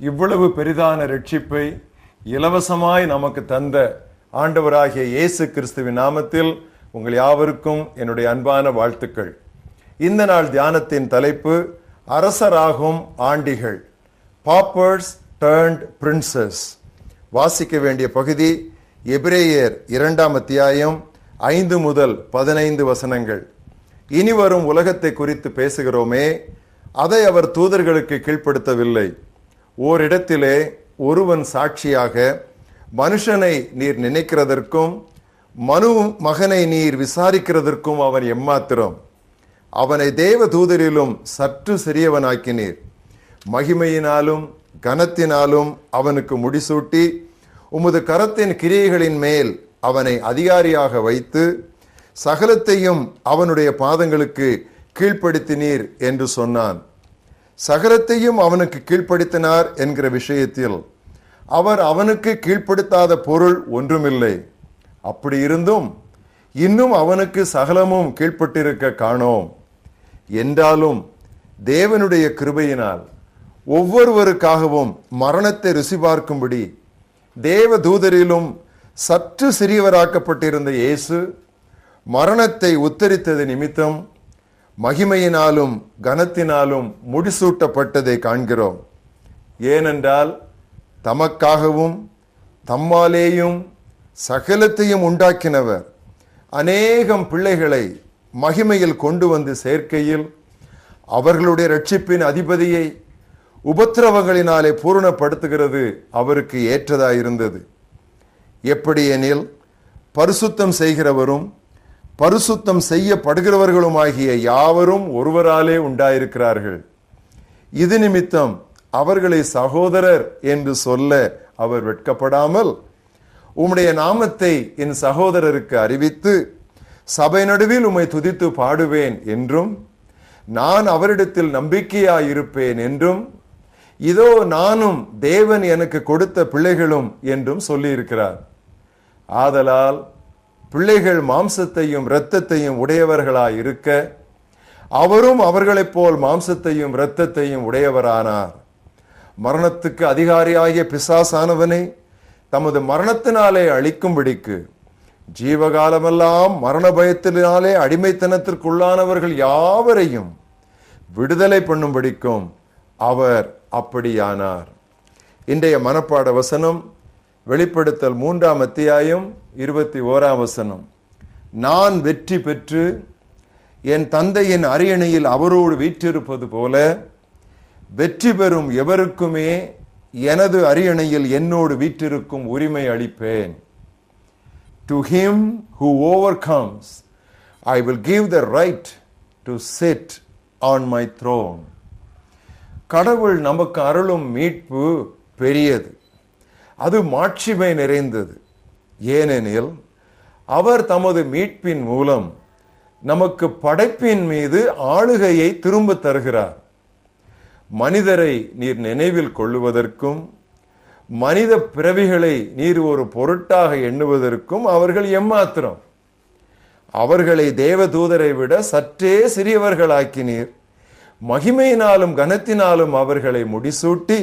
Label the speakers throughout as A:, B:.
A: இவ்வளவு பெரிதான ரட்சிப்பை இலவசமாய் நமக்கு தந்த ஆண்டவராகிய இயேசு கிறிஸ்துவின் நாமத்தில் உங்கள் யாவருக்கும் என்னுடைய அன்பான வாழ்த்துக்கள். இந்த நாள் தியானத்தின் தலைப்பு அரசராகும் ஆண்டிகள், பாப்பர்ஸ் டர்ன்ட் பிரின்சஸ். வாசிக்க வேண்டிய பகுதி எபிரேயர் 2ஆம் அத்தியாயம் 5 முதல் 15 வசனங்கள். இனி வரும் உலகத்தை குறித்து பேசுகிறோமே, அதை அவர் தூதர்களுக்கு கீழ்ப்படுத்தவில்லை. ஓரிடத்திலே ஒருவன் சாட்சியாக, மனுஷனை நீர் நினைக்கிறதற்கும் மனு மகனை நீர் விசாரிக்கிறதற்கும் அவன் எம்மாத்திரம்? அவனை தேவ தூதரிலும் சற்று சிறியவனாக்கினீர். மகிமையினாலும் கனத்தினாலும் அவனுக்கு முடிசூட்டி உமது கரத்தின் கிரியைகளின் மேல் அவனை அதிகாரியாக வைத்து சகலத்தையும் அவனுடைய பாதங்களுக்கு கீழ்ப்படுத்தினீர் என்று சொன்னான். சகலத்தையும் அவனுக்கு கீழ்ப்படுத்தினார் என்கிற விஷயத்தில் அவர் அவனுக்கு கீழ்ப்படுத்தாத பொருள் ஒன்றுமில்லை. அப்படி இருந்தும் இன்னும் அவனுக்கு சகலமும் கீழ்ப்பட்டிருக்க காணோம். என்றாலும் தேவனுடைய கிருபையினால் ஒவ்வொருவருக்காகவும் மரணத்தை ருசி பார்க்கும்படி தேவ தூதரிலும் சற்று சிறியவராக்கப்பட்டிருந்த இயேசு மரணத்தை உத்தரித்தது நிமித்தம் மகிமையினாலும் கனத்தினாலும் முடிசூட்டப்பட்டதை காண்கிறோம். ஏனென்றால் தமக்காகவும் தம்மாலேயும் சகலத்தையும் உண்டாக்கினவர் அநேகம் பிள்ளைகளை மகிமையில் கொண்டு வந்து சேர்க்கையில் அவர்களுடைய இரட்சிப்பின் அதிபதியை உபத்திரவங்களினாலே பூரணப்படுத்துகிறது அவருக்கு ஏற்றதாயிருந்தது. எப்படியெனில் பரிசுத்தம் செய்கிறவரும் பரிசுத்தம் செய்யப்படுகிறவர்களுமாகிய யாவரும் ஒருவராலே உண்டாயிருக்கிறார்கள். இது நிமித்தம் அவர்களை சகோதரர் என்று சொல்ல அவர் வெட்கப்படாமல், உம்முடைய நாமத்தை என் சகோதரருக்கு அறிவித்து சபை நடுவில் உம்மை துதித்து பாடுவேன் என்றும், நான் அவரிடத்தில் நம்பிக்கையாயிருப்பேன் என்றும், இதோ நானும் தேவன் எனக்கு கொடுத்த பிள்ளைகளும் என்றும் சொல்லியிருக்கிறார். ஆதலால் பிள்ளைகள் மாம்சத்தையும் இரத்தத்தையும் உடையவர்களாய் இருக்க அவரும் அவர்களைப் போல் மாம்சத்தையும் இரத்தத்தையும் உடையவரானார். மரணத்துக்கு அதிகாரியாகிய பிசாசானவனை தமது மரணத்தினாலே அழிக்கும்படிக்கு ஜீவகாலமெல்லாம் மரண பயத்தினாலே அடிமைத்தனத்திற்குள்ளானவர்கள் யாவரையும் விடுதலை பண்ணும்படிக்கும் அவர் அப்படியானார். இன்றைய மனப்பாட வசனம் வெளிப்படுத்தல் 3ஆம் அத்தியாயம் 21ஆம் வசனம். நான் வெற்றி பெற்று என் தந்தையின் அரியணையில் அவரோடு வீற்றிருப்பது போல வெற்றி பெறும் எவருக்குமே எனது அரியணையில் என்னோடு வீற்றிருக்கும் உரிமை அளிப்பேன். To him who overcomes, I will give the right to sit on my throne. கடவுள் நமக்கு அருளும் மீட்பு பெரியது, அது மாட்சிமை நிறைந்தது. ஏனெனில் அவர் தமது மீட்பின் மூலம் நமக்கு படைப்பின் மீது ஆளுகையை திரும்ப தருகிறார். மனிதரை நீர் நினைவில் கொள்ளுவதற்கும் மனித பிறவிகளை நீர் ஒரு பொருட்டாக எண்ணுவதற்கும் அவர்கள் எம்மாத்திரம்? அவர்களை தேவ தூதரை விட சற்றே சிறியவர்களாக்கினீர். மகிமையினாலும் கனத்தினாலும் அவர்களை முடிசூட்டி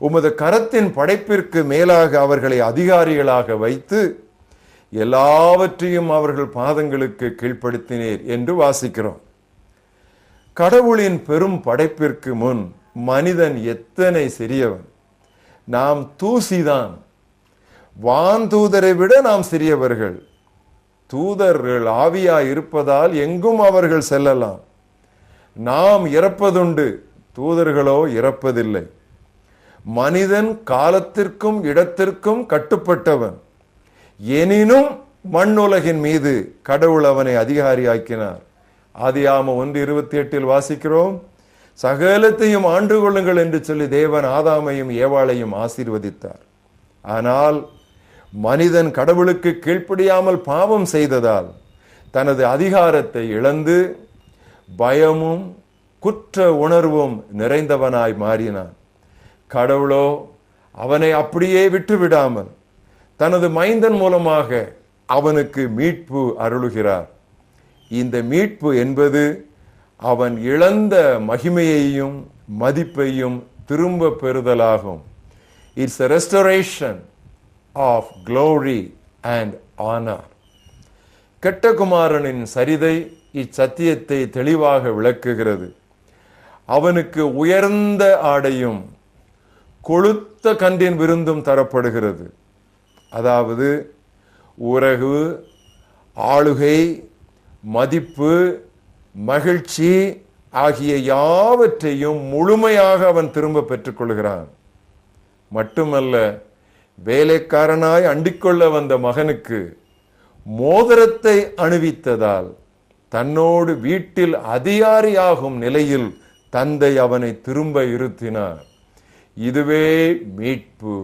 A: உமது கரத்தின் படைப்பிற்கு மேலாக அவர்களை அதிகாரிகளாக வைத்து எல்லாவற்றையும் அவர்கள் பாதங்களுக்கு கீழ்ப்படுத்தினீர் என்று வாசிக்கிறோம். கடவுளின் பெரும் படைப்பிற்கு முன் மனிதன் எத்தனை சிறியவன்! நாம் தூசிதான். வான்தூதரை விட நாம் சிறியவர்கள். தூதர்கள் ஆவியாய் இருப்பதால் எங்கும் அவர்கள் செல்லலாம். நாம் இறப்பதுண்டு, தூதர்களோ இறப்பதில்லை. மனிதன் காலத்திற்கும் இடத்திற்கும் கட்டுப்பட்டவன். எனினும் மண்ணுலகின் மீது கடவுள் அவனை அதிகாரியாக்கினார். ஆதியாகமம் 1:28 வாசிக்கிறோம், சகலத்தையும் ஆண்டு கொள்ளுங்கள் என்று சொல்லி தேவன் ஆதாமையும் ஏவாளையும் ஆசீர்வதித்தார். ஆனால் மனிதன் கடவுளுக்கு கீழ்ப்படியாமல் பாவம் செய்ததால் தனது அதிகாரத்தை இழந்து பயமும் குற்ற உணர்வும் நிறைந்தவனாய் மாறினான். கடவுளோ அவனை அப்படியே விட்டுவிடாமல் தனது மைந்தன் மூலமாக அவனுக்கு மீட்பு அருளுகிறார். இந்த மீட்பு என்பது அவன் இழந்த மகிமையையும் மதிப்பையும் திரும்ப பெறுதலாகும். It's a restoration of glory and honor. கெட்ட குமாரனின் சரிதை இச்சத்தியத்தை தெளிவாக விளக்குகிறது. அவனுக்கு உயர்ந்த ஆடையும் கொழுத்த கன்றின் விருந்தும் தரப்படுகிறது. அதாவது உறவு, ஆளுகை, மதிப்பு, மகிழ்ச்சி ஆகிய யாவற்றையும் முழுமையாக அவன் திரும்ப பெற்றுக்கொள்கிறான். மட்டுமல்ல, வேலைக்காரனாய் அண்டிக்கொள்ள வந்த மகனுக்கு மோதிரத்தை அணிவித்ததால் தன்னோடு வீட்டில் அதிகாரியாகும் நிலையில் தந்தை அவனை திரும்ப இருத்தினார். இதுவே மீட்பு,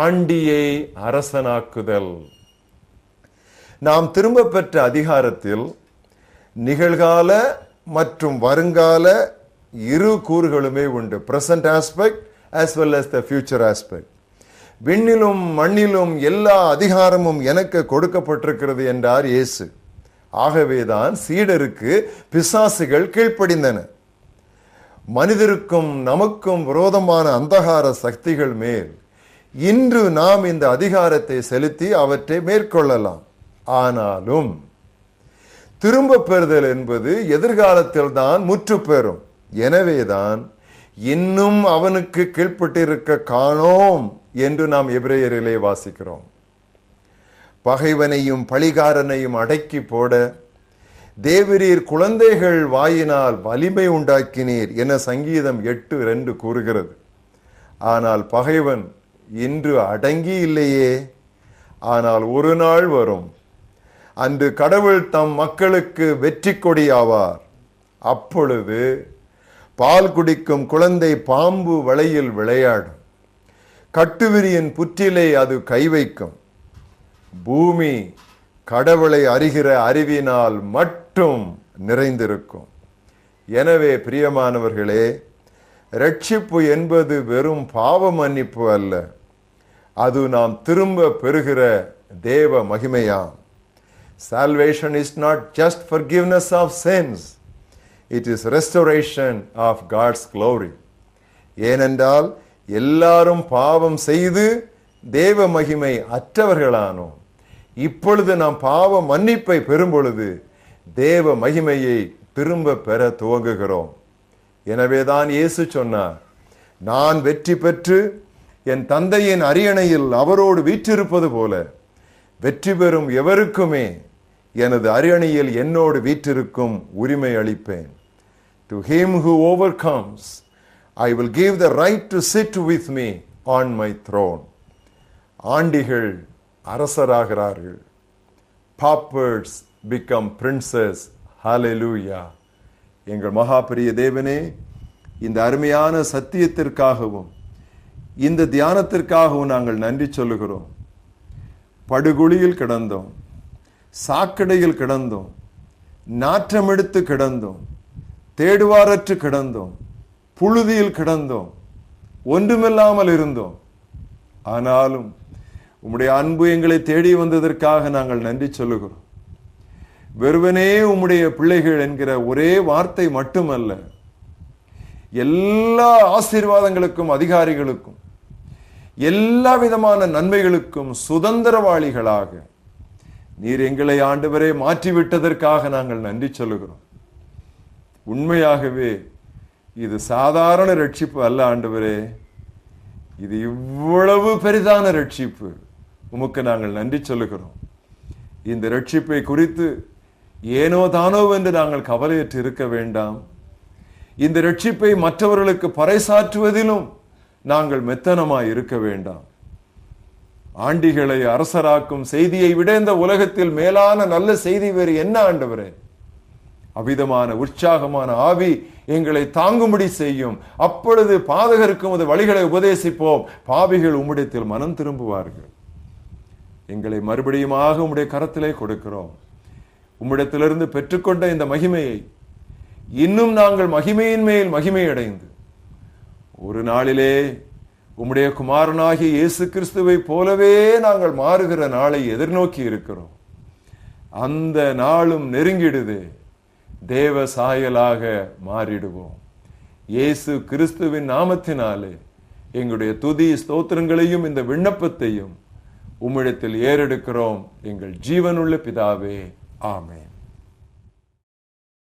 A: ஆண்டியை அரசனாக்குதல். நாம் திரும்ப பெற்ற அதிகாரத்தில் நிகழ்கால மற்றும் வருங்கால இரு கூறுகளுமே உண்டு. Present aspect as well as the future aspect. விண்ணிலும் மண்ணிலும் எல்லா அதிகாரமும் எனக்கு கொடுக்கப்பட்டிருக்கிறது என்றார் இயேசு. ஆகவேதான் சீடருக்கு பிசாசுகள் கீழ்ப்படிந்தன. மனிதருக்கும் நமக்கும் விரோதமான அந்தகார சக்திகள் மேல் இன்று நாம் இந்த அதிகாரத்தை செலுத்தி அவற்றை மேற்கொள்ளலாம். ஆனாலும் திரும்ப பெறுதல் என்பது எதிர்காலத்தில் தான் முற்று பெறும். எனவேதான் இன்னும் அவனுக்கு கீழ்ப்பட்டிருக்க காணோம் என்று நாம் எபிரேயரிலே வாசிக்கிறோம். பகைவனையும் பழிகாரனையும் அடக்கி போட தேவரீர் குழந்தைகள் வாயினால் வலிமை உண்டாக்கினீர் என சங்கீதம் 8:2 கூறுகிறது. ஆனால் பகைவன் இன்று அடங்கி இல்லையே. ஆனால் ஒரு நாள் வரும், அன்று கடவுள் தம் மக்களுக்கு வெற்றி கொடியாவார். அப்பொழுது பால் குடிக்கும் குழந்தை பாம்பு வலையில் விளையாடும், கட்டுவிரியின் புற்றிலே அது கை வைக்கும். பூமி கடவுளை அறிகிற அறிவினால் மட்டும் நிறைந்திருக்கும். எனவே பிரியமானவர்களே, ரட்சிப்பு என்பது வெறும் பாவ மன்னிப்பு அல்ல, அது நாம் திரும்ப பெறுகிற தேவ மகிமையாம். Salvation is not just forgiveness of sins, it is restoration of God's glory. ஏனென்றால் எல்லாரும் பாவம் செய்து தேவ மகிமை அற்றவர்களானோம். இப்பொழுது நாம் பாவ மன்னிப்பை பெறும் பொழுது தேவ மகிமையை திரும்ப பெற துவங்குகிறோம். எனவேதான் இயேசு சொன்னார், நான் வெற்றி பெற்று என் தந்தையின் அரியணையில் அவரோடு வீற்றிருப்பது போல வெற்றி பெறும் எவருக்குமே எனது அரியணையில் என்னோடு வீற்றிருக்கும் உரிமை அளிப்பேன். To him who overcomes, I will give the right to sit with me on my throne. ஆண்டிகள் அரசராகிறார்கள். Paupers become princes. Hallelujah. எங்கள் மகாபெரிய தேவனே, இந்த அருமையான சத்தியத்திற்காகவும் இந்த தியானத்திற்காகவும் நாங்கள் நன்றி சொல்லுகிறோம். படுகுழியில் கிடந்தோம், சாக்கடையில் கிடந்தோம், நாற்றமெடுத்து கிடந்தோம், தேடுவாரற்று கிடந்தோம், புழுதியில் கிடந்தோம், ஒன்றுமில்லாமல் இருந்தோம். ஆனாலும் உம்முடைய அன்பு எங்களை தேடி வந்ததற்காக நாங்கள் நன்றி சொல்லுகிறோம். வெறுவனே உம்முடைய பிள்ளைகள் என்கிற ஒரே வார்த்தை மட்டுமல்ல, எல்லா ஆசீர்வாதங்களுக்கும் அதிகாரிகளுக்கும் எல்லா விதமான நன்மைகளுக்கும் சுதந்திரவாளிகளாக நீர் எங்களை ஆண்டவரே மாற்றிவிட்டதற்காக நாங்கள் நன்றி சொல்லுகிறோம். உண்மையாகவே இது சாதாரண ரட்சிப்பு அல்ல ஆண்டவரே, இது இவ்வளவு பெரிதான ரட்சிப்பு. உமக்கு நாங்கள் நன்றி சொல்லுகிறோம். இந்த ரட்சிப்பை குறித்து ஏனோ தானோ என்று நாங்கள் கவலையற்று இருக்க வேண்டாம். இந்த ரட்சிப்பை மற்றவர்களுக்கு பறைசாற்றுவதிலும் நாங்கள் மெத்தனமாய் இருக்க வேண்டாம். ஆண்டிகளை அரசராக்கும் செய்தியை விட இந்த உலகத்தில் மேலான நல்ல செய்தி வேறு என்ன ஆண்டவரே? அவிதமான உற்சாகமான ஆவி எங்களை தாங்கும்படி செய்யும். அப்பொழுது பாதகருக்கும் அது வழிகளை உபதேசிப்போம், பாவிகள் உம்மிடத்தில் மனம் திரும்புவார்கள். எங்களை மறுபடியுமாக உம்முடைய கரத்திலே கொடுக்கிறோம். உம்மிடத்திலிருந்து பெற்றுக்கொண்ட இந்த மகிமையை இன்னும் நாங்கள் மகிமையின் மேல் மகிமை அடைந்து ஒரு நாளிலே உம்முடைய குமாரனாகிய இயேசு கிறிஸ்துவை போலவே நாங்கள் மாறுகிற நாளை எதிர்நோக்கி இருக்கிறோம். அந்த நாளும் நெருங்கிடுது. தேவ சாயலாக மாறிடுவோம். இயேசு கிறிஸ்துவின் நாமத்தினாலே எங்களுடைய துதி ஸ்தோத்திரங்களையும் இந்த விண்ணப்பத்தையும் உம்மிடத்தில் ஏறெடுக்கிறோம் எங்கள் ஜீவனுள்ள பிதாவே. ஆமென்.